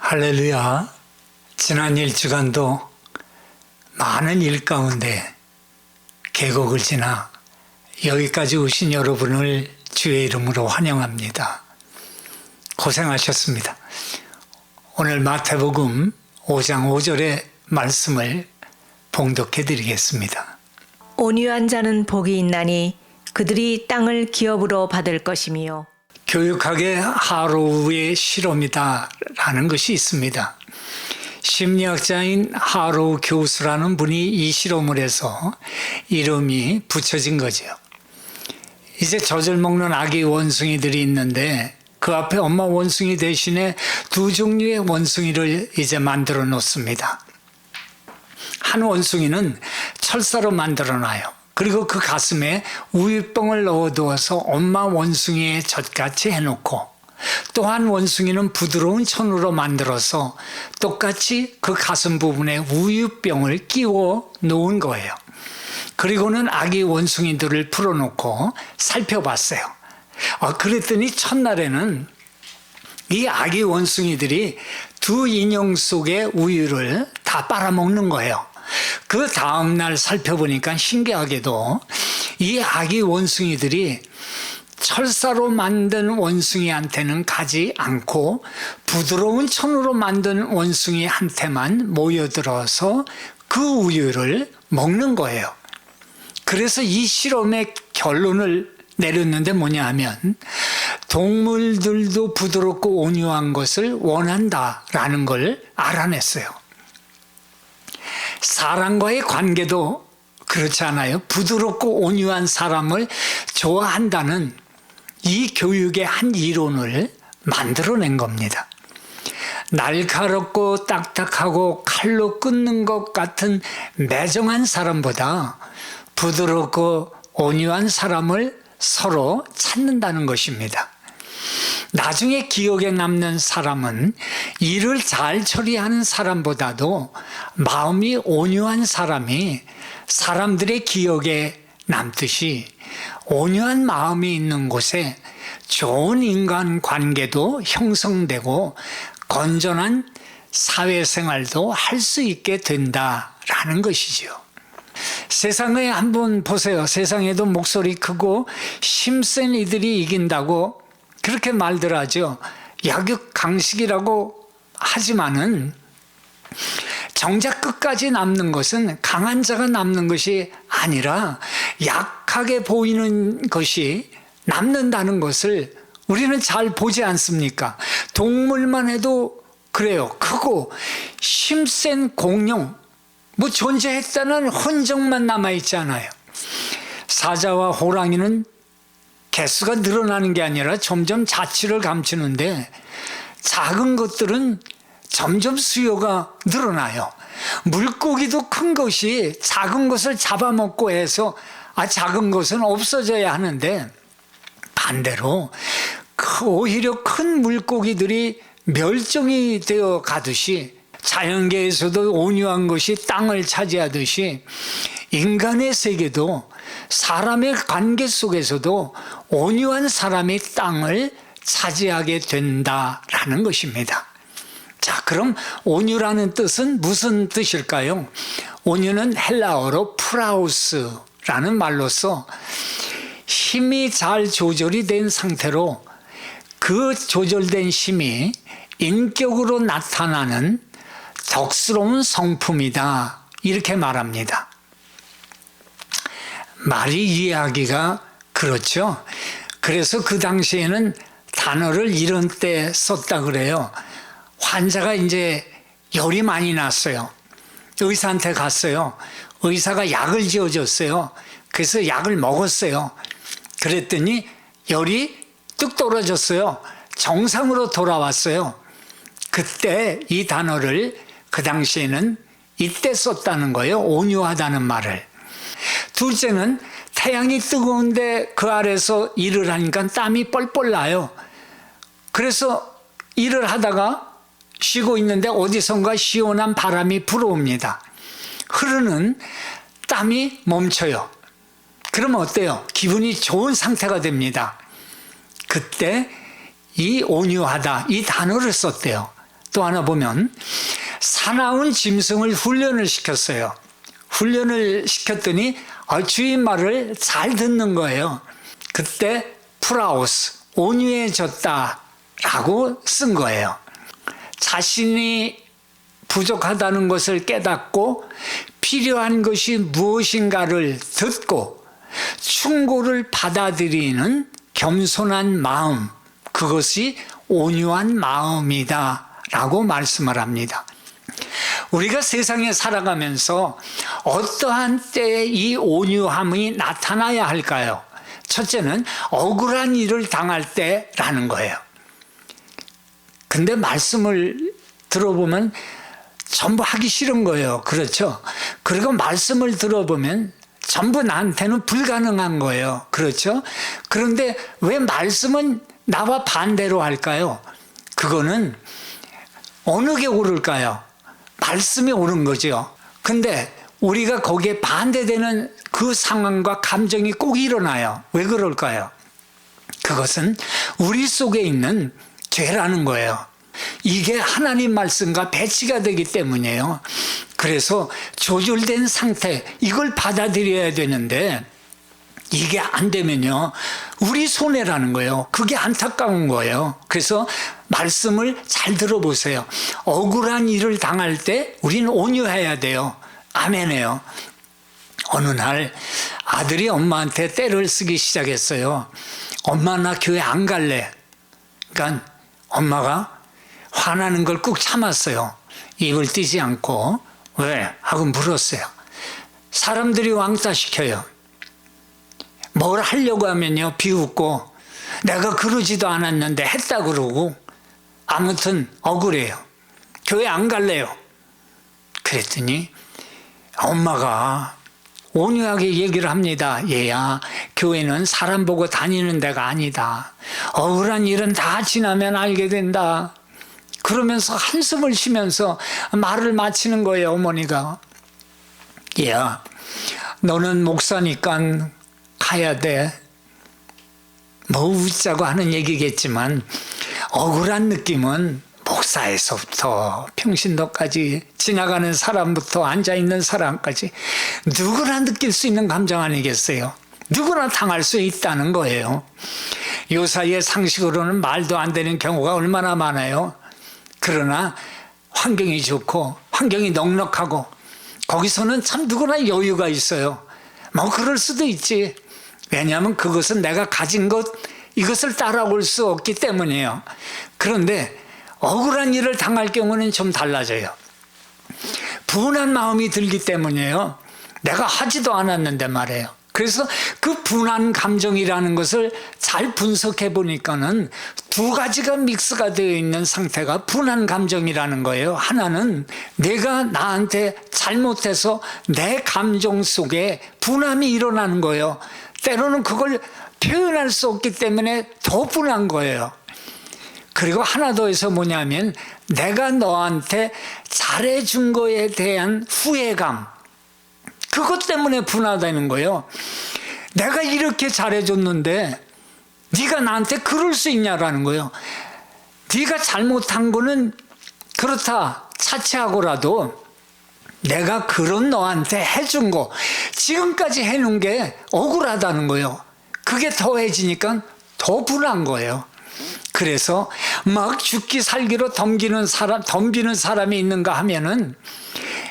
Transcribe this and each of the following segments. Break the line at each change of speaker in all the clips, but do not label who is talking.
할렐루야. 지난 일주간도 많은 일 가운데 계곡을 지나 여기까지 오신 여러분을 주의 이름으로 환영합니다. 고생하셨습니다. 오늘 마태복음 5장 5절의 말씀을 봉독해 드리겠습니다.
온유한 자는 복이 있나니 그들이 땅을 기업으로 받을 것이며
교육학의 하로우의 실험이다 라는 것이 있습니다. 심리학자인 하로우 교수라는 분이 이 실험을 해서 이름이 붙여진 거죠. 이제 젖을 먹는 아기 원숭이들이 있는데 그 앞에 엄마 원숭이 대신에 두 종류의 원숭이를 이제 만들어 놓습니다. 한 원숭이는 철사로 만들어 놔요. 그리고 그 가슴에 우유병을 넣어두어서 엄마 원숭이의 젖같이 해놓고 또 한 원숭이는 부드러운 천으로 만들어서 똑같이 그 가슴 부분에 우유병을 끼워 놓은 거예요. 그리고는 아기 원숭이들을 풀어놓고 살펴봤어요. 그랬더니 첫날에는 이 아기 원숭이들이 두 인형 속의 우유를 다 빨아먹는 거예요. 그 다음날 살펴보니까 신기하게도 이 아기 원숭이들이 철사로 만든 원숭이한테는 가지 않고 부드러운 천으로 만든 원숭이한테만 모여들어서 그 우유를 먹는 거예요. 그래서 이 실험의 결론을 내렸는데 뭐냐 하면 동물들도 부드럽고 온유한 것을 원한다라는 걸 알아냈어요. 사람과의 관계도 그렇지 않아요? 부드럽고 온유한 사람을 좋아한다는 이 교육의 한 이론을 만들어낸 겁니다. 날카롭고 딱딱하고 칼로 끊는 것 같은 매정한 사람보다 부드럽고 온유한 사람을 서로 찾는다는 것입니다. 나중에 기억에 남는 사람은 일을 잘 처리하는 사람보다도 마음이 온유한 사람이 사람들의 기억에 남듯이 온유한 마음이 있는 곳에 좋은 인간 관계도 형성되고 건전한 사회생활도 할 수 있게 된다라는 것이죠. 세상에 한번 보세요. 세상에도 목소리 크고 힘센 이들이 이긴다고 그렇게 말들 하죠. 약육강식이라고 하지만은 정작 끝까지 남는 것은 강한 자가 남는 것이 아니라 약하게 보이는 것이 남는다는 것을 우리는 잘 보지 않습니까? 동물만 해도 그래요. 크고 힘센 공룡, 존재했다는 흔적만 남아있잖아요. 사자와 호랑이는 개수가 늘어나는 게 아니라 점점 자취를 감추는데 작은 것들은 점점 수요가 늘어나요. 물고기도 큰 것이 작은 것을 잡아먹고 해서 작은 것은 없어져야 하는데 반대로 오히려 큰 물고기들이 멸종이 되어 가듯이 자연계에서도 온유한 것이 땅을 차지하듯이 인간의 세계도 사람의 관계 속에서도 온유한 사람이 땅을 차지하게 된다라는 것입니다. 자, 그럼 온유라는 뜻은 무슨 뜻일까요? 온유는 헬라어로 프라우스라는 말로서 힘이 잘 조절이 된 상태로 그 조절된 힘이 인격으로 나타나는 덕스러운 성품이다. 이렇게 말합니다. 말이 이해하기가 그렇죠. 그래서 그 당시에는 단어를 이런 때 썼다 그래요. 환자가 이제 열이 많이 났어요. 의사한테 갔어요. 의사가 약을 지어줬어요. 그래서 약을 먹었어요. 그랬더니 열이 뚝 떨어졌어요. 정상으로 돌아왔어요. 그때 이 단어를 그 당시에는 이때 썼다는 거예요. 온유하다는 말을. 둘째는 태양이 뜨거운데 그 아래서 일을 하니까 땀이 뻘뻘 나요. 그래서 일을 하다가 쉬고 있는데 어디선가 시원한 바람이 불어옵니다. 흐르는 땀이 멈춰요. 그러면 어때요? 기분이 좋은 상태가 됩니다. 그때 이 온유하다 이 단어를 썼대요. 또 하나 보면 사나운 짐승을 훈련을 시켰어요. 훈련을 시켰더니 주인 말을 잘 듣는 거예요. 그때 프라오스, 온유해졌다라고 쓴 거예요. 자신이 부족하다는 것을 깨닫고 필요한 것이 무엇인가를 듣고 충고를 받아들이는 겸손한 마음, 그것이 온유한 마음이다 라고 말씀을 합니다. 우리가 세상에 살아가면서 어떠한 때에 이 온유함이 나타나야 할까요? 첫째는 억울한 일을 당할 때라는 거예요. 근데 말씀을 들어보면 전부 하기 싫은 거예요. 그렇죠? 그리고 말씀을 들어보면 전부 나한테는 불가능한 거예요. 그렇죠? 그런데 왜 말씀은 나와 반대로 할까요? 그거는 어느 게 옳을까요? 말씀이 옳은 거죠. 근데 우리가 거기에 반대되는 그 상황과 감정이 꼭 일어나요. 왜 그럴까요? 그것은 우리 속에 있는 죄라는 거예요. 이게 하나님 말씀과 배치가 되기 때문이에요. 그래서 조절된 상태, 이걸 받아들여야 되는데 이게 안 되면요, 우리 손해라는 거예요. 그게 안타까운 거예요. 그래서 말씀을 잘 들어보세요. 억울한 일을 당할 때 우리는 온유해야 돼요. 아멘이에요. 어느 날 아들이 엄마한테 떼를 쓰기 시작했어요. 엄마, 나 교회 안 갈래. 그러니까 엄마가 화나는 걸 꾹 참았어요. 입을 띄지 않고. 왜? 하고 물었어요. 사람들이 왕따 시켜요. 뭘 하려고 하면요, 비웃고 내가 그러지도 않았는데 했다 그러고 아무튼 억울해요. 교회 안 갈래요. 그랬더니 엄마가 온유하게 얘기를 합니다. 얘야, 교회는 사람 보고 다니는 데가 아니다. 억울한 일은 다 지나면 알게 된다. 그러면서 한숨을 쉬면서 말을 마치는 거예요. 어머니가. 얘야, 너는 목사니까 가야 돼. 뭐 웃자고 하는 얘기겠지만 억울한 느낌은 목사에서부터 평신도까지 지나가는 사람부터 앉아있는 사람까지 누구나 느낄 수 있는 감정 아니겠어요? 누구나 당할 수 있다는 거예요. 요 사이에 상식으로는 말도 안 되는 경우가 얼마나 많아요. 그러나 환경이 좋고 환경이 넉넉하고 거기서는 참 누구나 여유가 있어요. 뭐 그럴 수도 있지. 왜냐하면 그것은 내가 가진 것, 이것을 따라올 수 없기 때문이에요. 그런데 억울한 일을 당할 경우는 좀 달라져요. 분한 마음이 들기 때문이에요. 내가 하지도 않았는데 말이에요. 그래서 그 분한 감정이라는 것을 잘 분석해 보니까는 두 가지가 믹스가 되어 있는 상태가 분한 감정이라는 거예요. 하나는 내가 나한테 잘못해서 내 감정 속에 분함이 일어나는 거예요. 때로는 그걸 표현할 수 없기 때문에 더 분한 거예요. 그리고 하나 더 해서 뭐냐면 내가 너한테 잘해준 거에 대한 후회감, 그것 때문에 분하다는 거예요. 내가 이렇게 잘해줬는데 네가 나한테 그럴 수 있냐라는 거예요. 네가 잘못한 거는 그렇다 차치하고라도 내가 그런 너한테 해준 거, 지금까지 해놓은 게 억울하다는 거예요. 그게 더해지니까 더 분한 거예요. 그래서 막 죽기 살기로 덤비는 사람이 있는가 하면은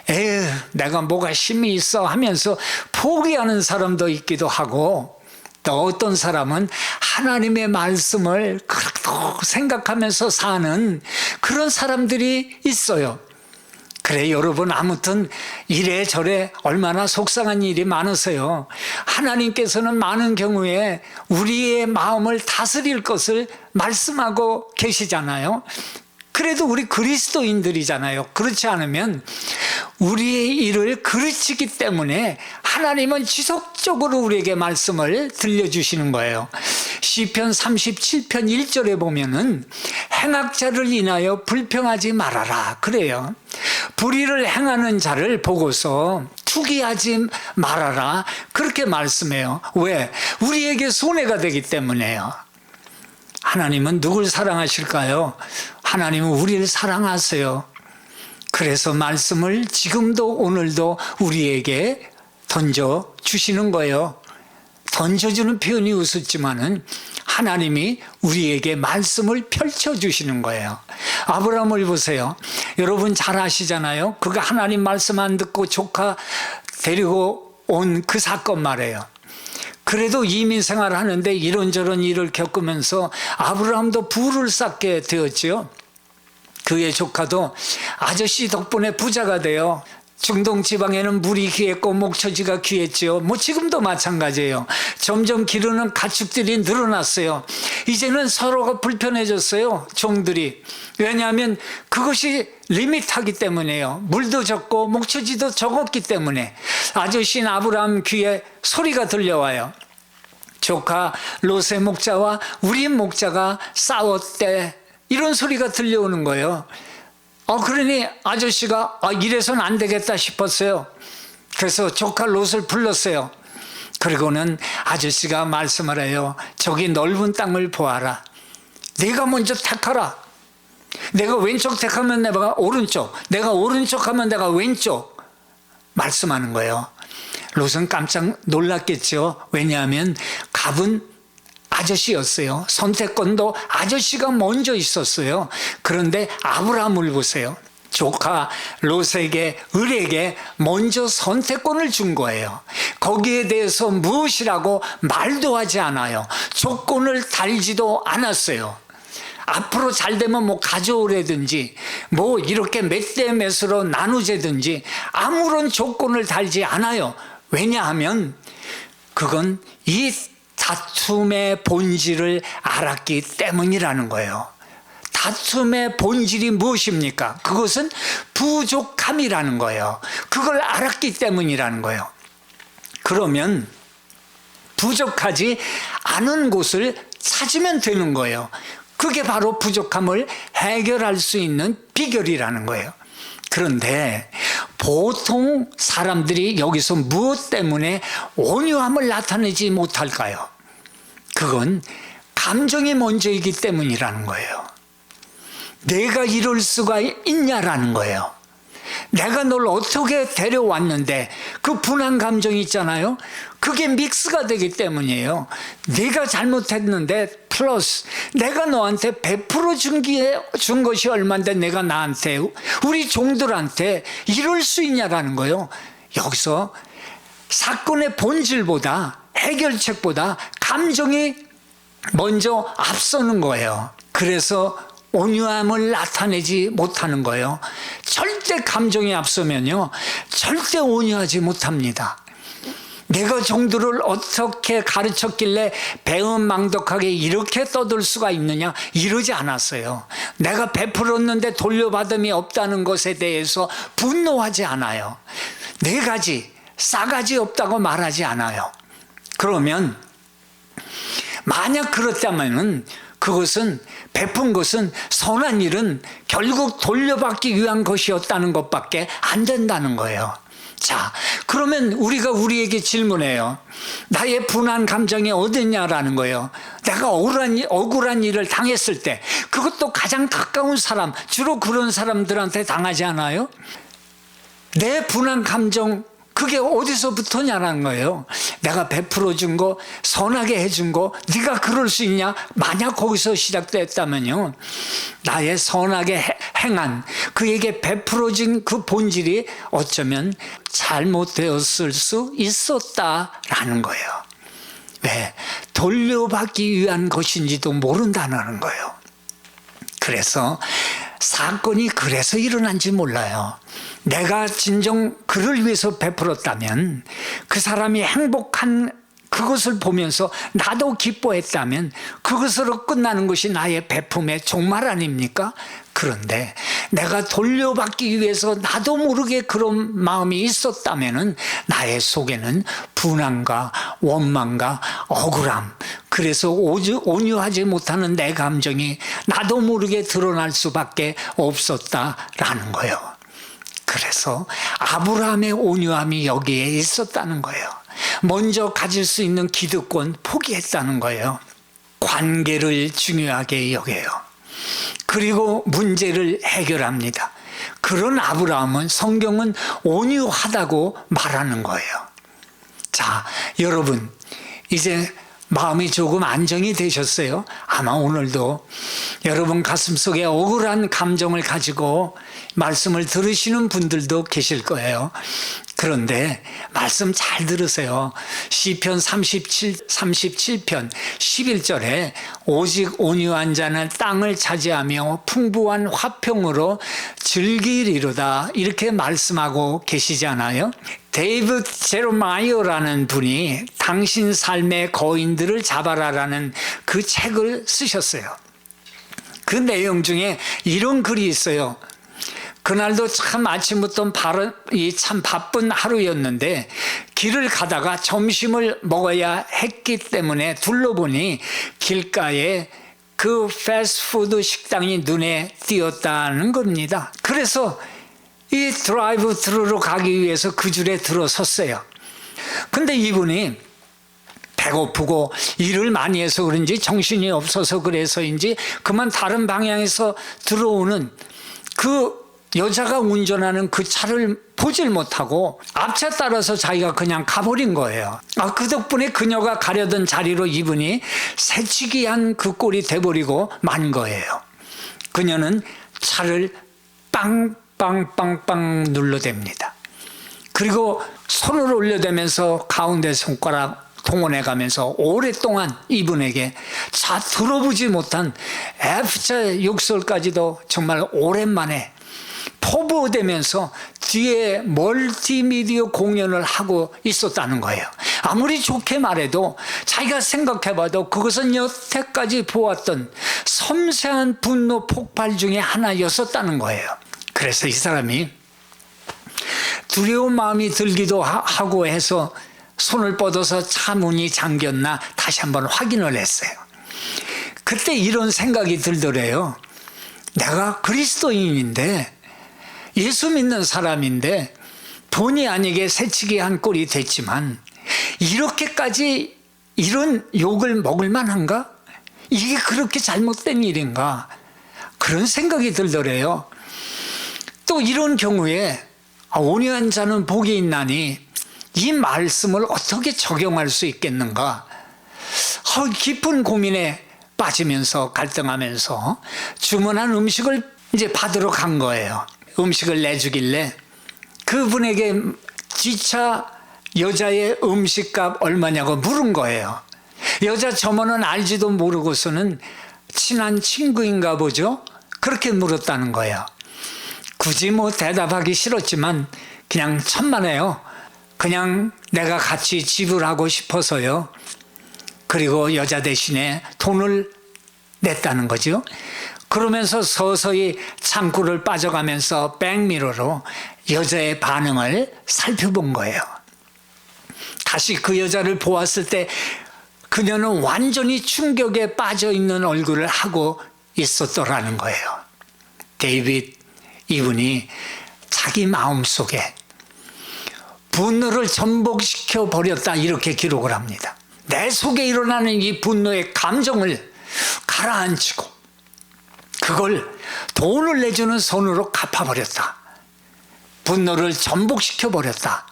에휴, 내가 뭐가 힘이 있어 하면서 포기하는 사람도 있기도 하고, 또 어떤 사람은 하나님의 말씀을 그렇게 생각하면서 사는 그런 사람들이 있어요. 그래, 여러분, 아무튼 이래저래 얼마나 속상한 일이 많으세요. 하나님께서는 많은 경우에 우리의 마음을 다스릴 것을 말씀하고 계시잖아요. 그래도 우리 그리스도인들이잖아요. 그렇지 않으면 우리의 일을 그르치기 때문에 하나님은 지속적으로 우리에게 말씀을 들려주시는 거예요. 시편 37편 1절에 보면은 행악자를 인하여 불평하지 말아라 그래요. 불의를 행하는 자를 보고서 투기하지 말아라 그렇게 말씀해요. 왜? 우리에게 손해가 되기 때문에요. 하나님은 누굴 사랑하실까요? 하나님은 우리를 사랑하세요. 그래서 말씀을 지금도 오늘도 우리에게 던져주시는 거예요. 던져주는 표현이 우습지만은 하나님이 우리에게 말씀을 펼쳐주시는 거예요. 아브라함을 보세요. 여러분 잘 아시잖아요. 그가 하나님 말씀 안 듣고 조카 데리고 온 그 사건 말이에요. 그래도 이민 생활을 하는데 이런저런 일을 겪으면서 아브라함도 부를 쌓게 되었지요. 그의 조카도 아저씨 덕분에 부자가 돼요. 중동 지방에는 물이 귀했고 목초지가 귀했지요. 뭐 지금도 마찬가지예요. 점점 기르는 가축들이 늘어났어요. 이제는 서로가 불편해졌어요. 종들이. 왜냐하면 그것이 리밋하기 때문에요. 물도 적고 목초지도 적었기 때문에. 아저씨는 아브라함 귀에 소리가 들려와요. 조카 롯의 목자와 우리 목자가 싸웠대. 이런 소리가 들려오는 거예요. 그러니 아저씨가 이래서는 안 되겠다 싶었어요. 그래서 조카 롯을 불렀어요. 그리고는 아저씨가 말씀을 해요. 저기 넓은 땅을 보아라. 네가 먼저 택하라. 내가 왼쪽 택하면 내가 오른쪽, 내가 오른쪽 하면 내가 왼쪽. 말씀하는 거예요. 롯은 깜짝 놀랐겠죠. 왜냐하면 갑은 아저씨였어요. 선택권도 아저씨가 먼저 있었어요. 그런데 아브라함을 보세요. 조카 롯에게, 을에게 먼저 선택권을 준 거예요. 거기에 대해서 무엇이라고 말도 하지 않아요. 조건을 달지도 않았어요. 앞으로 잘 되면 뭐 가져오라든지 뭐 이렇게 몇 대 몇으로 나누자든지 아무런 조건을 달지 않아요. 왜냐하면 그건 이 다툼의 본질을 알았기 때문이라는 거예요. 다툼의 본질이 무엇입니까? 그것은 부족함이라는 거예요. 그걸 알았기 때문이라는 거예요. 그러면 부족하지 않은 곳을 찾으면 되는 거예요. 그게 바로 부족함을 해결할 수 있는 비결이라는 거예요. 그런데 보통 사람들이 여기서 무엇 때문에 온유함을 나타내지 못할까요? 그건 감정이 먼저이기 때문이라는 거예요. 내가 이럴 수가 있냐라는 거예요. 내가 널 어떻게 데려왔는데 그 분한 감정이 있잖아요. 그게 믹스가 되기 때문이에요. 네가 잘못했는데 플러스 내가 너한테 베풀어 준 것이 얼만데 내가 나한테 우리 종들한테 이럴 수 있냐라는 거예요. 여기서 사건의 본질보다 해결책보다 감정이 먼저 앞서는 거예요. 그래서 온유함을 나타내지 못하는 거예요. 절대 감정이 앞서면요, 절대 온유하지 못합니다. 내가 종들을 어떻게 가르쳤길래 배은망덕하게 이렇게 떠들 수가 있느냐, 이러지 않았어요. 내가 베풀었는데 돌려받음이 없다는 것에 대해서 분노하지 않아요. 네 가지, 싸가지 없다고 말하지 않아요. 그러면 만약 그렇다면은 그것은 베푼 것은 선한 일은 결국 돌려받기 위한 것이었다는 것밖에 안 된다는 거예요. 자, 그러면 우리가 우리에게 질문해요. 나의 분한 감정이 어딨냐라는 거예요. 내가 억울한 일을 당했을 때, 그것도 가장 가까운 사람, 주로 그런 사람들한테 당하지 않아요? 내 분한 감정, 그게 어디서부터냐라는 거예요. 내가 베풀어 준 거, 선하게 해준 거, 네가 그럴 수 있냐? 만약 거기서 시작됐다면요, 나의 선하게 행한, 그에게 베풀어 준 그 본질이 어쩌면 잘못되었을 수 있었다라는 거예요. 왜? 돌려받기 위한 것인지도 모른다는 거예요. 그래서 사건이 그래서 일어난지 몰라요. 내가 진정 그를 위해서 베풀었다면, 그 사람이 행복한 그것을 보면서 나도 기뻐했다면 그것으로 끝나는 것이 나의 베품의 종말 아닙니까? 그런데 내가 돌려받기 위해서 나도 모르게 그런 마음이 있었다면 나의 속에는 분함과 원망과 억울함, 그래서 온유하지 못하는 내 감정이 나도 모르게 드러날 수밖에 없었다라는 거예요. 그래서 아브라함의 온유함이 여기에 있었다는 거예요. 먼저 가질 수 있는 기득권 포기했다는 거예요. 관계를 중요하게 여겨요. 그리고 문제를 해결합니다. 그런 아브라함은 성경은 온유하다고 말하는 거예요. 자, 여러분, 이제 마음이 조금 안정이 되셨어요? 아마 오늘도 여러분 가슴속에 억울한 감정을 가지고 말씀을 들으시는 분들도 계실 거예요. 그런데 말씀 잘 들으세요. 시편 37편 11절에 오직 온유한 자는 땅을 차지하며 풍부한 화평으로 즐기리로다, 이렇게 말씀하고 계시잖아요. 데이브 제로마이어라는 분이 당신 삶의 거인들을 잡아라라는 그 책을 쓰셨어요. 그 내용 중에 이런 글이 있어요. 그날도 참 아침부터 참 바쁜 하루였는데 길을 가다가 점심을 먹어야 했기 때문에 둘러보니 길가에 그 패스트푸드 식당이 눈에 띄었다는 겁니다. 그래서 이 드라이브 트루로 가기 위해서 그 줄에 들어섰어요. 근데 이분이 배고프고 일을 많이 해서 그런지 정신이 없어서 그래서인지 그만 다른 방향에서 들어오는 그 여자가 운전하는 그 차를 보질 못하고 앞차 따라서 자기가 그냥 가버린 거예요. 그 덕분에 그녀가 가려던 자리로 이분이 새치기한 그 꼴이 돼버리고 만 거예요. 그녀는 차를 빵빵빵빵 눌러댑니다. 그리고 손을 올려대면서 가운데 손가락 동원해가면서 오랫동안 이분에게 차 들어보지 못한 F자 욕설까지도 정말 오랜만에 포부되면서 뒤에 멀티미디어 공연을 하고 있었다는 거예요. 아무리 좋게 말해도 자기가 생각해봐도 그것은 여태까지 보았던 섬세한 분노 폭발 중에 하나였었다는 거예요. 그래서 이 사람이 두려운 마음이 들기도 하고 해서 손을 뻗어서 차 문이 잠겼나 다시 한번 확인을 했어요. 그때 이런 생각이 들더래요. 내가 그리스도인인데, 예수 믿는 사람인데 본의 아니게 새치기 한 꼴이 됐지만 이렇게까지 이런 욕을 먹을 만한가? 이게 그렇게 잘못된 일인가? 그런 생각이 들더래요. 또 이런 경우에 온유한 자는 복이 있나니 이 말씀을 어떻게 적용할 수 있겠는가? 깊은 고민에 빠지면서 갈등하면서 주문한 음식을 이제 받으러 간 거예요. 음식을 내주길래 그분에게 기차 여자의 음식값 얼마냐고 물은 거예요. 여자 점원은 알지도 모르고서는 친한 친구인가 보죠? 그렇게 물었다는 거예요. 굳이 대답하기 싫었지만 그냥 천만에요. 그냥 내가 같이 지불하고 싶어서요. 그리고 여자 대신에 돈을 냈다는 거죠. 그러면서 서서히 창구를 빠져가면서 백미러로 여자의 반응을 살펴본 거예요. 다시 그 여자를 보았을 때 그녀는 완전히 충격에 빠져 있는 얼굴을 하고 있었더라는 거예요. 데이빗 이분이 자기 마음속에 분노를 전복시켜 버렸다, 이렇게 기록을 합니다. 내 속에 일어나는 이 분노의 감정을 가라앉히고 그걸 돈을 내주는 손으로 갚아버렸다. 분노를 전복시켜버렸다.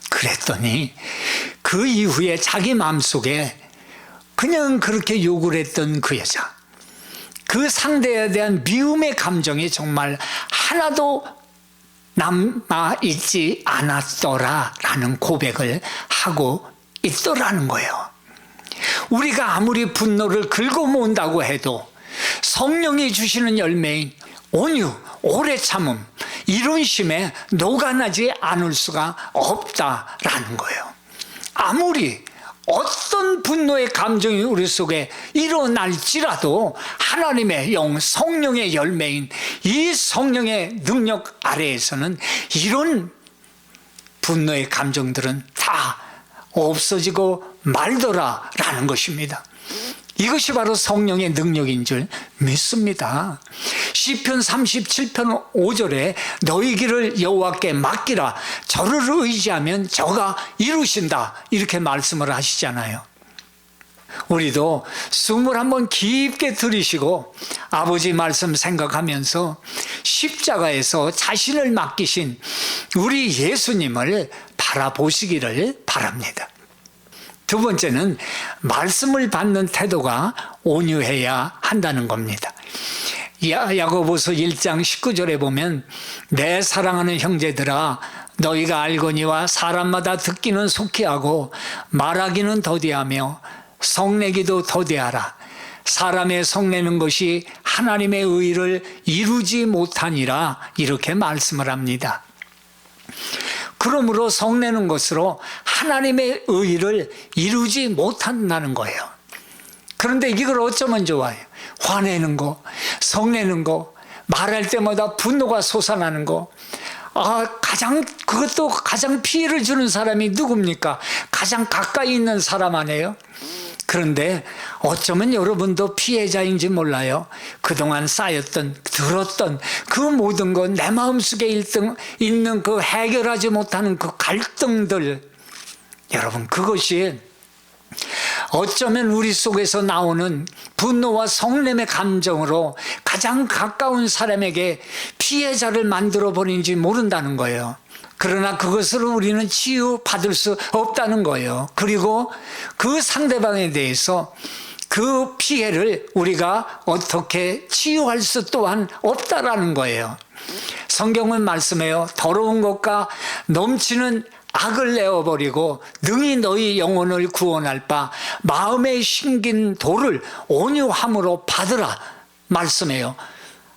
그랬더니 그 이후에 자기 마음속에 그냥 그렇게 욕을 했던 그 여자, 그 상대에 대한 미움의 감정이 정말 하나도 남아있지 않았더라라는 고백을 하고 있더라는 거예요. 우리가 아무리 분노를 긁어모은다고 해도 성령이 주시는 열매인 온유, 오래 참음, 이런 심에 녹아나지 않을 수가 없다라는 거예요. 아무리 어떤 분노의 감정이 우리 속에 일어날지라도 하나님의 영, 성령의 열매인 이 성령의 능력 아래에서는 이런 분노의 감정들은 다 없어지고 말더라라는 것입니다. 이것이 바로 성령의 능력인 줄 믿습니다. 시편 37편 5절에 너희 길을 여호와께 맡기라, 저를 의지하면 저가 이루신다, 이렇게 말씀을 하시잖아요. 우리도 숨을 한번 깊게 들이쉬고 아버지 말씀 생각하면서 십자가에서 자신을 맡기신 우리 예수님을 바라보시기를 바랍니다. 두 번째는 말씀을 받는 태도가 온유해야 한다는 겁니다. 야고보서 1장 19절에 보면 내 사랑하는 형제들아 너희가 알거니와 사람마다 듣기는 속히 하고 말하기는 더디하며 성내기도 더디하라. 사람의 성내는 것이 하나님의 의를 이루지 못하니라 이렇게 말씀을 합니다. 그러므로 성내는 것으로 하나님의 의를 이루지 못한다는 거예요. 그런데 이걸 어쩌면 좋아요? 화내는 거, 성내는 거, 말할 때마다 분노가 솟아나는 거. 그것도 가장 피해를 주는 사람이 누굽니까? 가장 가까이 있는 사람 아니에요? 그런데 어쩌면 여러분도 피해자인지 몰라요. 그동안 쌓였던, 들었던 그 모든 것, 내 마음속에 있는 그 해결하지 못하는 그 갈등들. 여러분, 그것이 어쩌면 우리 속에서 나오는 분노와 성냄의 감정으로 가장 가까운 사람에게 피해자를 만들어버린지 모른다는 거예요. 그러나 그것으로 우리는 치유받을 수 없다는 거예요. 그리고 그 상대방에 대해서 그 피해를 우리가 어떻게 치유할 수 또한 없다라는 거예요. 성경은 말씀해요. 더러운 것과 넘치는 악을 내어버리고 능히 너희 영혼을 구원할 바 마음에 심긴 돌을 온유함으로 받으라 말씀해요.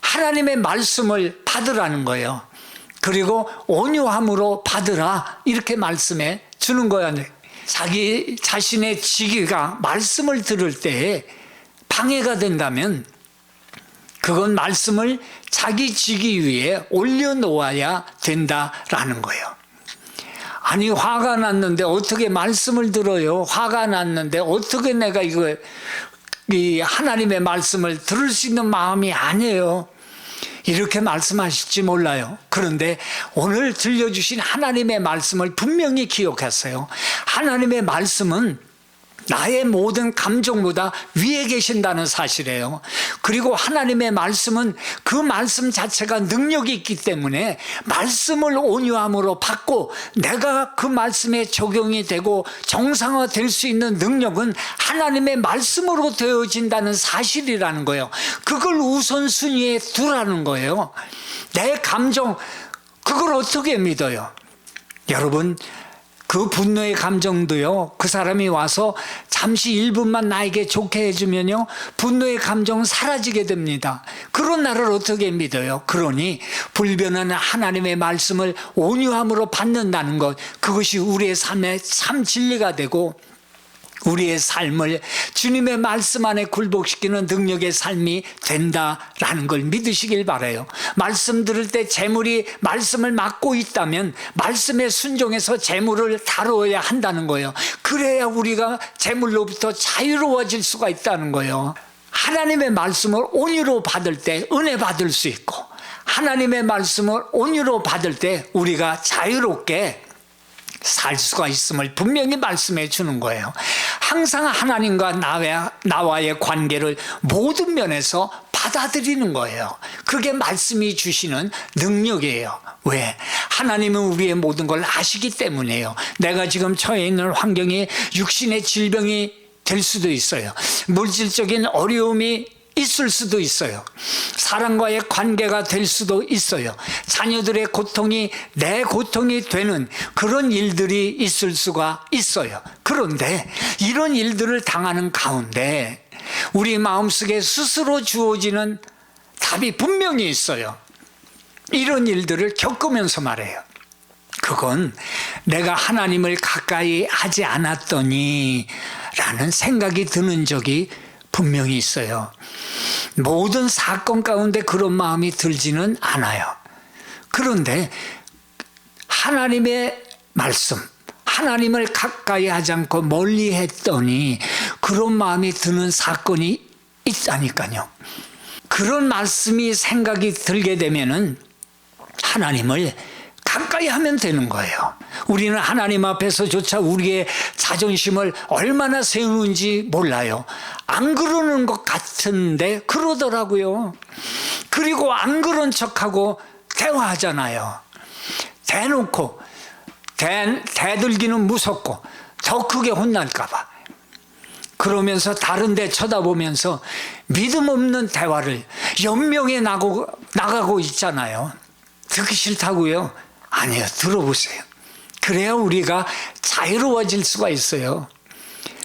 하나님의 말씀을 받으라는 거예요. 그리고 온유함으로 받으라 이렇게 말씀해 주는 거야. 자기 자신의 지기가 말씀을 들을 때에 방해가 된다면 그건 말씀을 자기 지기 위에 올려놓아야 된다라는 거예요. 아니 화가 났는데 어떻게 말씀을 들어요? 화가 났는데 어떻게 내가 이 하나님의 말씀을 들을 수 있는 마음이 아니에요. 이렇게 말씀하실지 몰라요. 그런데 오늘 들려주신 하나님의 말씀을 분명히 기억하세요. 하나님의 말씀은 나의 모든 감정보다 위에 계신다는 사실이에요. 그리고 하나님의 말씀은 그 말씀 자체가 능력이 있기 때문에 말씀을 온유함으로 받고 내가 그 말씀에 적용이 되고 정상화될 수 있는 능력은 하나님의 말씀으로 되어진다는 사실이라는 거예요. 그걸 우선순위에 두라는 거예요. 내 감정, 그걸 어떻게 믿어요? 여러분, 그 분노의 감정도요, 그 사람이 와서 잠시 1분만 나에게 좋게 해주면요, 분노의 감정은 사라지게 됩니다. 그런 나를 어떻게 믿어요? 그러니 불변하는 하나님의 말씀을 온유함으로 받는다는 것, 그것이 우리의 삶의 참 진리가 되고 우리의 삶을 주님의 말씀 안에 굴복시키는 능력의 삶이 된다라는 걸 믿으시길 바라요. 말씀 들을 때 재물이 말씀을 맡고 있다면 말씀에 순종해서 재물을 다루어야 한다는 거예요. 그래야 우리가 재물로부터 자유로워질 수가 있다는 거예요. 하나님의 말씀을 온유로 받을 때 은혜 받을 수 있고 하나님의 말씀을 온유로 받을 때 우리가 자유롭게 살 수가 있음을 분명히 말씀해 주는 거예요. 항상 하나님과 나와의 관계를 모든 면에서 받아들이는 거예요. 그게 말씀이 주시는 능력이에요. 왜? 하나님은 우리의 모든 걸 아시기 때문이에요. 내가 지금 처해 있는 환경이 육신의 질병이 될 수도 있어요. 물질적인 어려움이 있을 수도 있어요. 사람과의 관계가 될 수도 있어요. 자녀들의 고통이 내 고통이 되는 그런 일들이 있을 수가 있어요. 그런데 이런 일들을 당하는 가운데 우리 마음속에 스스로 주어지는 답이 분명히 있어요. 이런 일들을 겪으면서 말해요. 그건 내가 하나님을 가까이 하지 않았더니 라는 생각이 드는 적이 분명히 있어요. 모든 사건 가운데 그런 마음이 들지는 않아요. 그런데 하나님의 말씀, 하나님을 가까이 하지 않고 멀리 했더니 그런 마음이 드는 사건이 있다니까요. 그런 말씀이 생각이 들게 되면은 하나님을 가까이 하면 되는 거예요. 우리는 하나님 앞에서조차 우리의 자존심을 얼마나 세우는지 몰라요. 안 그러는 것 같은데 그러더라고요. 그리고 안 그런 척하고 대화하잖아요. 대놓고 대들기는 무섭고 더 크게 혼날까 봐. 그러면서 다른 데 쳐다보면서 믿음 없는 대화를 연명해 나가고 있잖아요. 듣기 싫다고요? 아니요, 들어보세요. 그래야 우리가 자유로워질 수가 있어요.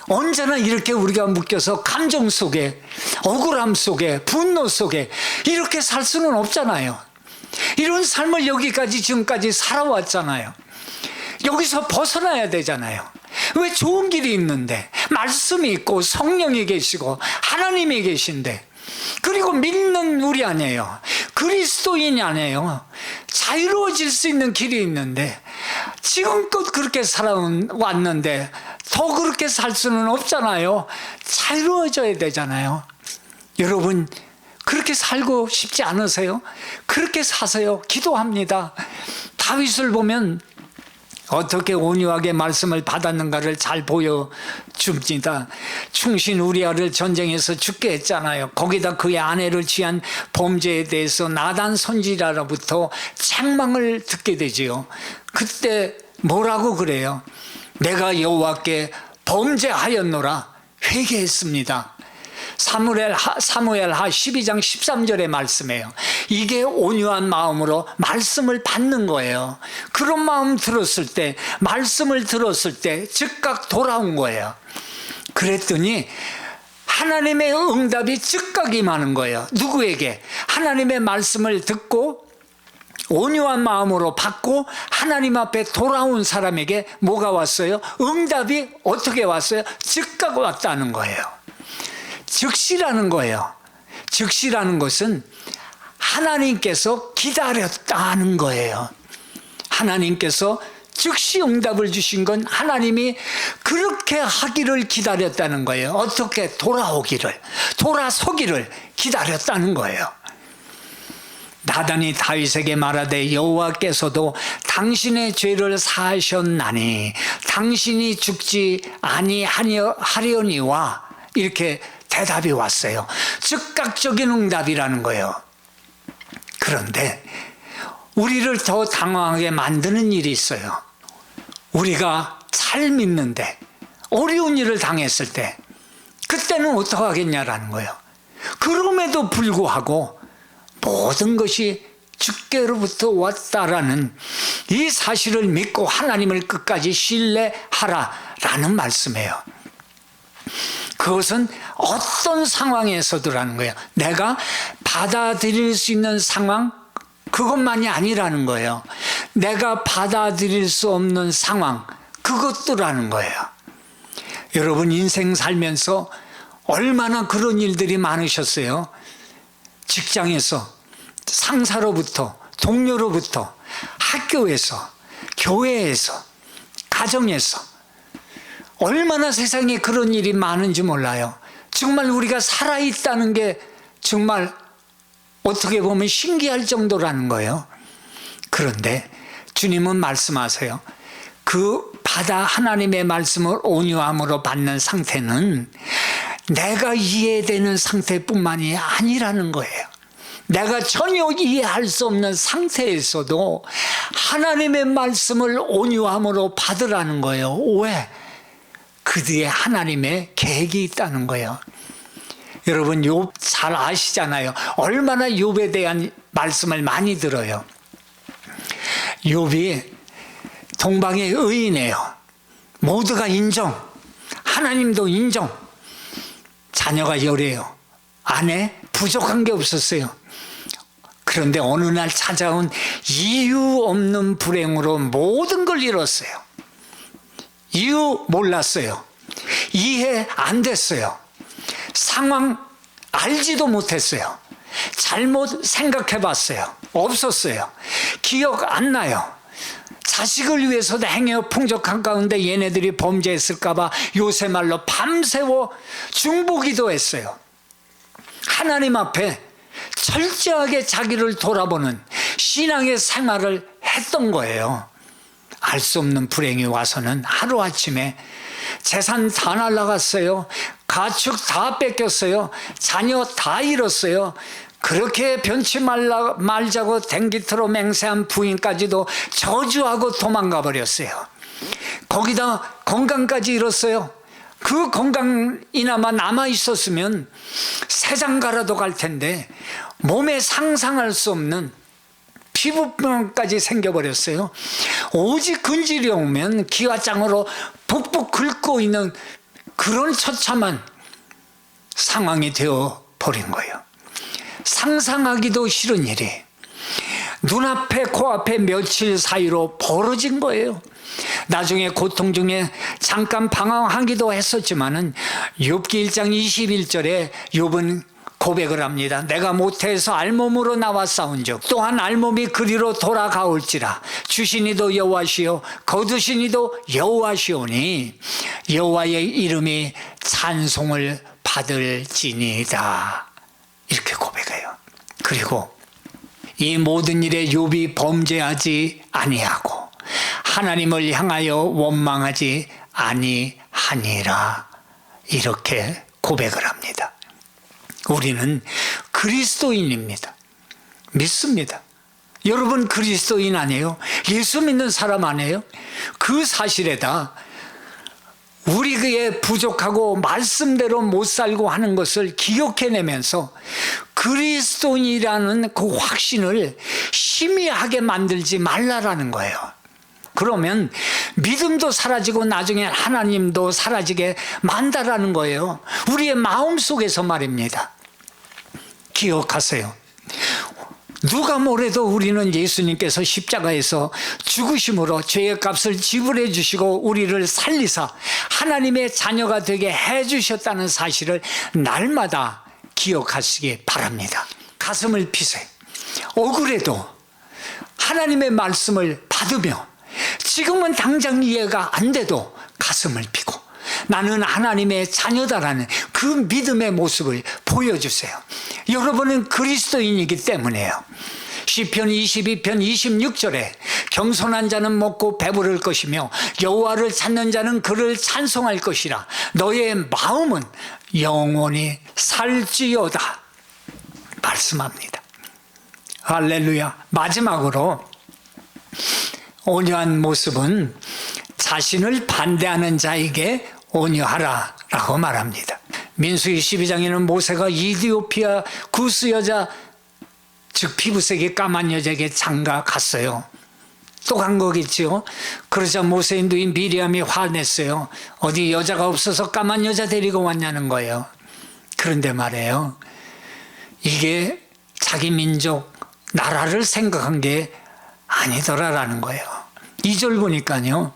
언제나 이렇게 우리가 묶여서 감정 속에, 억울함 속에, 분노 속에 이렇게 살 수는 없잖아요. 이런 삶을 여기까지 지금까지 살아왔잖아요. 여기서 벗어나야 되잖아요. 왜 좋은 길이 있는데, 말씀이 있고 성령이 계시고 하나님이 계신데, 그리고 믿는 우리 아니에요. 그리스도인이 아니에요. 자유로워질 수 있는 길이 있는데 지금껏 그렇게 살아왔는데 더 그렇게 살 수는 없잖아요. 자유로워져야 되잖아요. 여러분 그렇게 살고 싶지 않으세요? 그렇게 사세요. 기도합니다. 다윗을 보면 어떻게 온유하게 말씀을 받았는가를 잘 보여줍니다. 충신 우리아를 전쟁에서 죽게 했잖아요. 거기다 그의 아내를 취한 범죄에 대해서 나단 선지자로부터 책망을 듣게 되지요. 그때 뭐라고 그래요? 내가 여호와께 범죄하였노라 회개했습니다. 사무엘하 12장 13절의 말씀이에요. 이게 온유한 마음으로 말씀을 받는 거예요. 그런 마음 들었을 때, 말씀을 들었을 때 즉각 돌아온 거예요. 그랬더니 하나님의 응답이 즉각 임하는 거예요. 누구에게? 하나님의 말씀을 듣고 온유한 마음으로 받고 하나님 앞에 돌아온 사람에게 뭐가 왔어요? 응답이 어떻게 왔어요? 즉각 왔다는 거예요. 즉시라는 거예요. 즉시라는 것은 하나님께서 기다렸다는 거예요. 하나님께서 즉시 응답을 주신 건 하나님이 그렇게 하기를 기다렸다는 거예요. 어떻게? 돌아오기를, 돌아서기를 기다렸다는 거예요. 나단이 다윗에게 말하되 여호와께서도 당신의 죄를 사하셨나니 당신이 죽지 아니하려니와 이렇게 대답이 왔어요. 즉각적인 응답이라는 거예요. 그런데 우리를 더 당황하게 만드는 일이 있어요. 우리가 잘 믿는데 어려운 일을 당했을 때 그때는 어떡하겠냐라는 거예요. 그럼에도 불구하고 모든 것이 주께로부터 왔다라는 이 사실을 믿고 하나님을 끝까지 신뢰하라라는 말씀이에요. 그것은 어떤 상황에서도라는 거예요. 내가 받아들일 수 있는 상황, 그것만이 아니라는 거예요. 내가 받아들일 수 없는 상황, 그것도라는 거예요. 여러분 인생 살면서 얼마나 그런 일들이 많으셨어요. 직장에서, 상사로부터, 동료로부터, 학교에서, 교회에서, 가정에서 얼마나 세상에 그런 일이 많은지 몰라요. 정말 우리가 살아있다는 게 정말 어떻게 보면 신기할 정도라는 거예요. 그런데 주님은 말씀하세요. 그 하나님의 말씀을 온유함으로 받는 상태는 내가 이해되는 상태뿐만이 아니라는 거예요. 내가 전혀 이해할 수 없는 상태에서도 하나님의 말씀을 온유함으로 받으라는 거예요. 왜? 그 뒤에 하나님의 계획이 있다는 거예요. 여러분 욥 잘 아시잖아요. 얼마나 욥에 대한 말씀을 많이 들어요. 욥이 동방의 의인이에요. 모두가 인정, 하나님도 인정. 자녀가 열이에요. 아내 부족한 게 없었어요. 그런데 어느 날 찾아온 이유 없는 불행으로 모든 걸 잃었어요. 이유 몰랐어요. 이해 안 됐어요. 상황 알지도 못했어요. 잘못 생각해 봤어요. 없었어요. 기억 안 나요. 자식을 위해서도 행여 풍족한 가운데 얘네들이 범죄했을까 봐 요새 말로 밤새워 중보기도 했어요. 하나님 앞에 철저하게 자기를 돌아보는 신앙의 생활을 했던 거예요. 알 수 없는 불행이 와서는 하루아침에 재산 다 날라갔어요. 가축 다 뺏겼어요. 자녀 다 잃었어요. 그렇게 변치 말자고 댕기트로 맹세한 부인까지도 저주하고 도망가 버렸어요. 거기다 건강까지 잃었어요. 그 건강이나마 남아 있었으면 세상가라도 갈 텐데 몸에 상상할 수 없는 피부병까지 생겨버렸어요. 오직 근질이 오면 기와장으로 북북 긁고 있는 그런 처참한 상황이 되어 버린 거예요. 상상하기도 싫은 일이 눈앞에 코앞에 며칠 사이로 벌어진 거예요. 나중에 고통 중에 잠깐 방황하기도 했었지만은 욥기 1장 21절에 욥은 고백을 합니다. 내가 모태에서 알몸으로 나와 싸운즉 또한 알몸이 그리로 돌아가올지라 주시니도 여호와시요 거두시니도 여호와시오니 여호와의 이름이 찬송을 받을지니이다. 이렇게 고백해요. 그리고 이 모든 일에 욥이 범죄하지 아니하고 하나님을 향하여 원망하지 아니하니라. 이렇게 고백을 합니다. 우리는 그리스도인입니다. 믿습니다. 여러분 그리스도인 아니에요? 예수 믿는 사람 아니에요? 그 사실에다 우리의 부족하고 말씀대로 못 살고 하는 것을 기억해내면서 그리스도인이라는 그 확신을 희미하게 만들지 말라라는 거예요. 그러면 믿음도 사라지고 나중에 하나님도 사라지게 만다라는 거예요. 우리의 마음속에서 말입니다. 기억하세요. 누가 뭐래도 우리는 예수님께서 십자가에서 죽으심으로 죄의 값을 지불해 주시고 우리를 살리사 하나님의 자녀가 되게 해 주셨다는 사실을 날마다 기억하시기 바랍니다. 가슴을 피세요. 억울해도 하나님의 말씀을 받으며 지금은 당장 이해가 안 돼도 가슴을 피고 나는 하나님의 자녀다라는 그 믿음의 모습을 보여주세요. 여러분은 그리스도인이기 때문에요. 시편 22편 26절에 경손한 자는 먹고 배부를 것이며 여호와를 찾는 자는 그를 찬송할 것이라. 너의 마음은 영원히 살지어다 말씀합니다. 할렐루야. 마지막으로 온유한 모습은 자신을 반대하는 자에게 온유하라 라고 말합니다. 민수기 12장에는 모세가 이디오피아 구스 여자 즉 피부색이 까만 여자에게 장가 갔어요. 또 간 거겠죠. 그러자 모세의 누인 미리암이 화냈어요. 어디 여자가 없어서 까만 여자 데리고 왔냐는 거예요. 그런데 말이에요, 이게 자기 민족 나라를 생각한 게 아니더라라는 거예요. 2절 보니까요,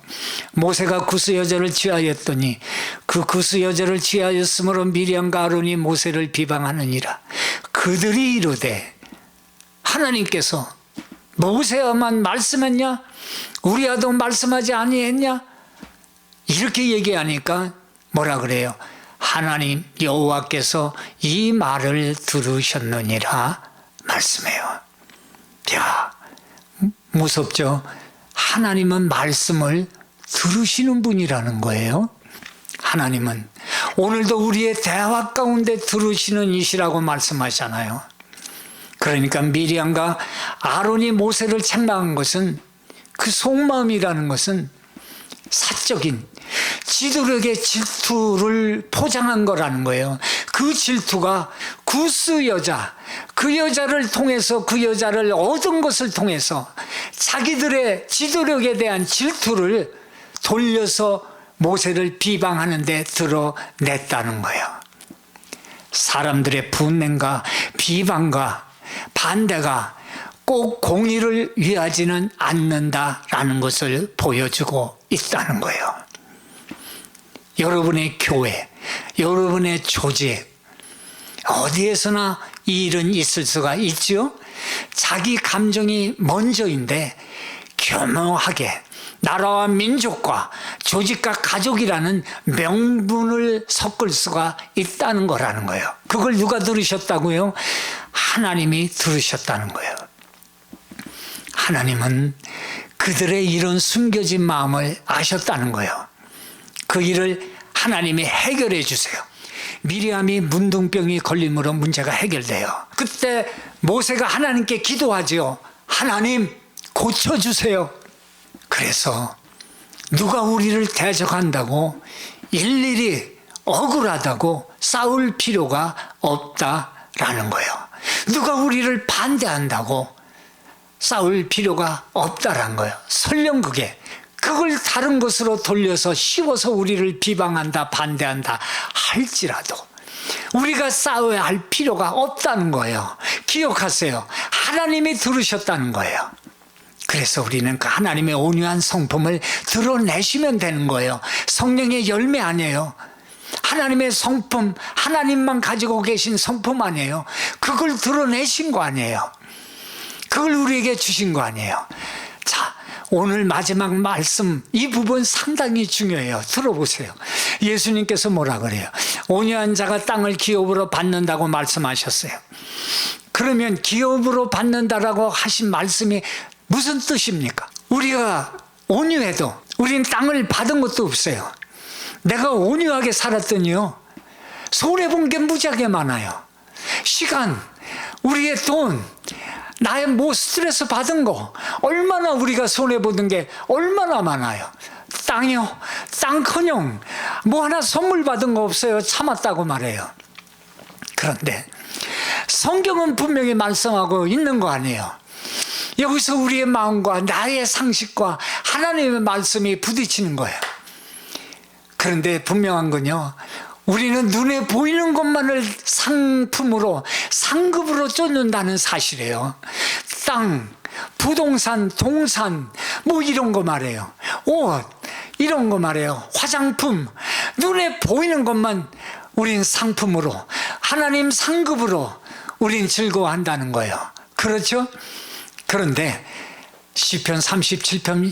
모세가 구스 여자를 취하였더니 그 구스 여자를 취하였으므로 미리암과 아론이 모세를 비방하느니라. 그들이 이르되 하나님께서 모세야만 말씀했냐? 우리야도 말씀하지 아니했냐? 이렇게 얘기하니까 뭐라 그래요? 하나님 여호와께서 이 말을 들으셨느니라 말씀해요. 자, 무섭죠? 하나님은 말씀을 들으시는 분이라는 거예요. 하나님은 오늘도 우리의 대화 가운데 들으시는 이시라고 말씀하잖아요. 그러니까 미리암과 아론이 모세를 책망한 것은, 그 속마음이라는 것은 사적인 지도력의 질투를 포장한 거라는 거예요. 그 질투가 구스 여자, 그 여자를 통해서, 그 여자를 얻은 것을 통해서 자기들의 지도력에 대한 질투를 돌려서 모세를 비방하는 데 드러냈다는 거예요. 사람들의 분냄과 비방과 반대가 꼭 공의를 위하지는 않는다라는 것을 보여주고 있다는 거예요. 여러분의 교회, 여러분의 조직, 어디에서나 이 일은 있을 수가 있죠. 자기 감정이 먼저인데 교묘하게 나라와 민족과 조직과 가족이라는 명분을 섞을 수가 있다는 거라는 거예요. 그걸 누가 들으셨다고요? 하나님이 들으셨다는 거예요. 하나님은 그들의 이런 숨겨진 마음을 아셨다는 거예요. 그 일을 하나님이 해결해 주세요. 미리암이 문둥병이 걸림으로 문제가 해결돼요. 그때 모세가 하나님께 기도하지요. 하나님 고쳐주세요. 그래서 누가 우리를 대적한다고 일일이 억울하다고 싸울 필요가 없다라는 거예요. 누가 우리를 반대한다고 싸울 필요가 없다라는 거예요. 설령 그걸 다른 것으로 돌려서 씌워서 우리를 비방한다, 반대한다 할지라도 우리가 싸워야 할 필요가 없다는 거예요. 기억하세요. 하나님이 들으셨다는 거예요. 그래서 우리는 그 하나님의 온유한 성품을 드러내시면 되는 거예요. 성령의 열매 아니에요. 하나님의 성품, 하나님만 가지고 계신 성품 아니에요. 그걸 드러내신 거 아니에요. 그걸 우리에게 주신 거 아니에요. 자, 오늘 마지막 말씀, 이 부분 상당히 중요해요. 들어보세요. 예수님께서 뭐라 그래요? 온유한 자가 땅을 기업으로 받는다고 말씀하셨어요. 그러면 기업으로 받는다라고 하신 말씀이 무슨 뜻입니까? 우리가 온유해도 우린 땅을 받은 것도 없어요. 내가 온유하게 살았더니요, 손해본 게 무지하게 많아요. 시간, 우리의 돈, 나의 스트레스 받은 거, 얼마나 우리가 손해보는 게 얼마나 많아요. 땅이요, 땅커녕 하나 선물 받은 거 없어요. 참았다고 말해요. 그런데 성경은 분명히 말씀하고 있는 거 아니에요. 여기서 우리의 마음과 나의 상식과 하나님의 말씀이 부딪히는 거예요. 그런데 분명한 건요, 우리는 눈에 보이는 것만을 상품으로, 상급으로 쫓는다는 사실이에요. 땅, 부동산, 동산, 이런 거 말해요. 옷, 이런 거 말해요. 화장품, 눈에 보이는 것만 우린 상품으로, 하나님 상급으로 우린 즐거워한다는 거예요. 그렇죠? 그런데 시편 37편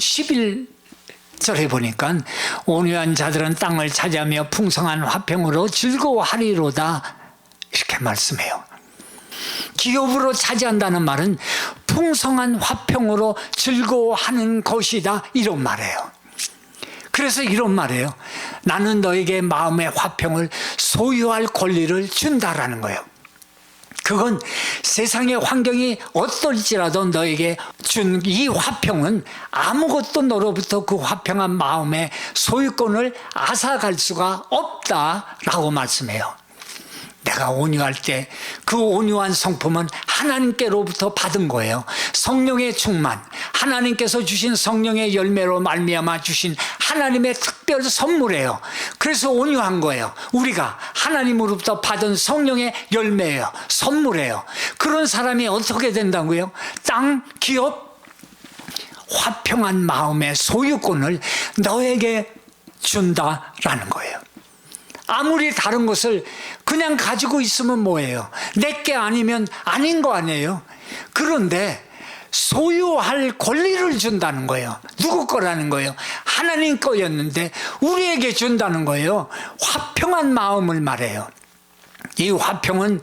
11절에 보니까 온유한 자들은 땅을 차지하며 풍성한 화평으로 즐거워하리로다, 이렇게 말씀해요. 기업으로 차지한다는 말은 풍성한 화평으로 즐거워하는 것이다, 이런 말이에요. 그래서 이런 말이에요. 나는 너에게 마음의 화평을 소유할 권리를 준다라는 거예요. 그건 세상의 환경이 어떨지라도 너에게 준 이 화평은 아무것도 너로부터 그 화평한 마음의 소유권을 앗아갈 수가 없다라고 말씀해요. 내가 온유할 때 그 온유한 성품은 하나님께로부터 받은 거예요. 성령의 충만, 하나님께서 주신 성령의 열매로 말미암아 주신 하나님의 특별 선물이에요. 그래서 온유한 거예요. 우리가 하나님으로부터 받은 성령의 열매예요. 선물이에요. 그런 사람이 어떻게 된다고요? 땅, 기업, 화평한 마음의 소유권을 너에게 준다라는 거예요. 아무리 다른 것을 그냥 가지고 있으면 뭐예요? 내게 아니면 아닌 거 아니에요? 그런데 소유할 권리를 준다는 거예요. 누구 거라는 거예요? 하나님 거였는데 우리에게 준다는 거예요. 화평한 마음을 말해요. 이 화평은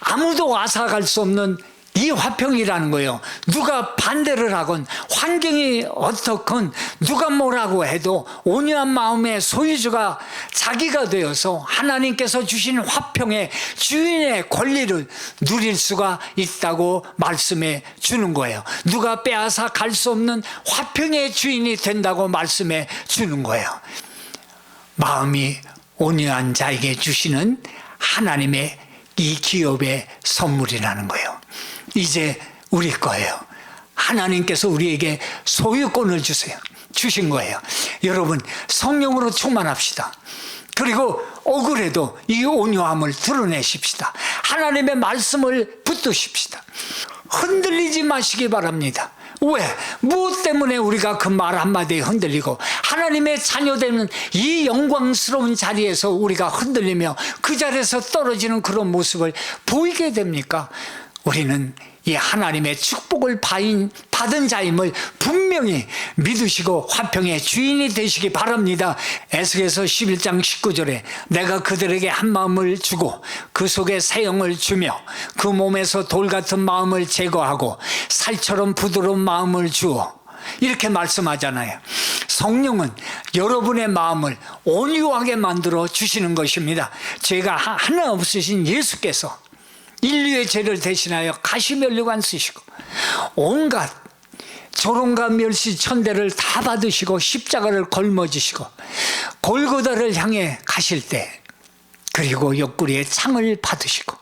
아무도 앗아갈 수 없는 이 화평이라는 거예요. 누가 반대를 하건 환경이 어떻건 누가 뭐라고 해도 온유한 마음의 소유주가 자기가 되어서 하나님께서 주신 화평의 주인의 권리를 누릴 수가 있다고 말씀해 주는 거예요. 누가 빼앗아 갈 수 없는 화평의 주인이 된다고 말씀해 주는 거예요. 마음이 온유한 자에게 주시는 하나님의 이 기업의 선물이라는 거예요. 이제 우리 거예요. 하나님께서 우리에게 소유권을 주신 거예요. 여러분, 성령으로 충만합시다. 그리고 억울해도 이 온유함을 드러내십시다. 하나님의 말씀을 붙드십시다. 흔들리지 마시기 바랍니다. 왜? 무엇 때문에 우리가 그 말 한마디에 흔들리고 하나님의 자녀되는 이 영광스러운 자리에서 우리가 흔들리며 그 자리에서 떨어지는 그런 모습을 보이게 됩니까? 우리는 이 하나님의 축복을 받은 자임을 분명히 믿으시고 화평의 주인이 되시기 바랍니다. 에스겔서 11장 19절에 내가 그들에게 한 마음을 주고 그 속에 새 영을 주며 그 몸에서 돌 같은 마음을 제거하고 살처럼 부드러운 마음을 주어 이렇게 말씀하잖아요. 성령은 여러분의 마음을 온유하게 만들어 주시는 것입니다. 죄가 하나 없으신 예수께서 인류의 죄를 대신하여 가시면류관 쓰시고 온갖 조롱과 멸시 천대를 다 받으시고 십자가를 걸머지시고 골고다를 향해 가실 때, 그리고 옆구리에 창을 받으시고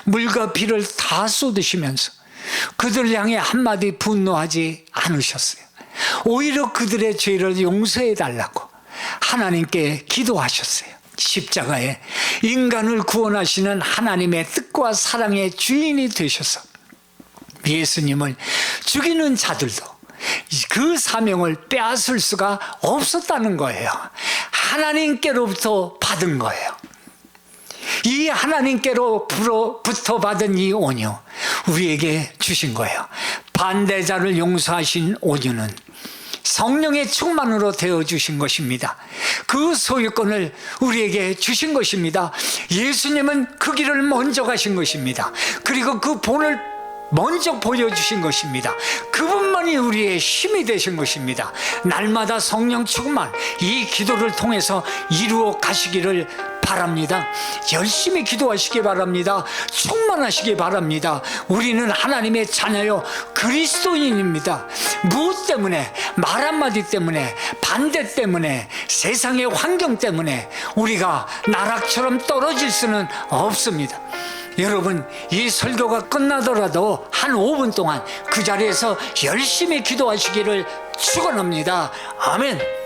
물과 비를 다 쏟으시면서 그들을 향해 한마디 분노하지 않으셨어요. 오히려 그들의 죄를 용서해 달라고 하나님께 기도하셨어요. 십자가에 인간을 구원하시는 하나님의 뜻과 사랑의 주인이 되셔서 예수님을 죽이는 자들도 그 사명을 빼앗을 수가 없었다는 거예요. 하나님께로부터 받은 거예요. 이 하나님께로부터 받은 이 온유, 우리에게 주신 거예요. 반대자를 용서하신 온유는 성령의 충만으로 되어주신 것입니다. 그 소유권을 우리에게 주신 것입니다. 예수님은 그 길을 먼저 가신 것입니다. 그리고 그 본을 먼저 보여주신 것입니다. 그분만이 우리의 힘이 되신 것입니다. 날마다 성령 충만, 이 기도를 통해서 이루어 가시기를 바랍니다. 열심히 기도하시기 바랍니다. 충만하시기 바랍니다. 우리는 하나님의 자녀요 그리스도인입니다. 무엇 때문에, 말 한마디 때문에, 반대 때문에, 세상의 환경 때문에 우리가 나락처럼 떨어질 수는 없습니다. 여러분, 이 설교가 끝나더라도 한 5분 동안 그 자리에서 열심히 기도하시기를 축원합니다. 아멘.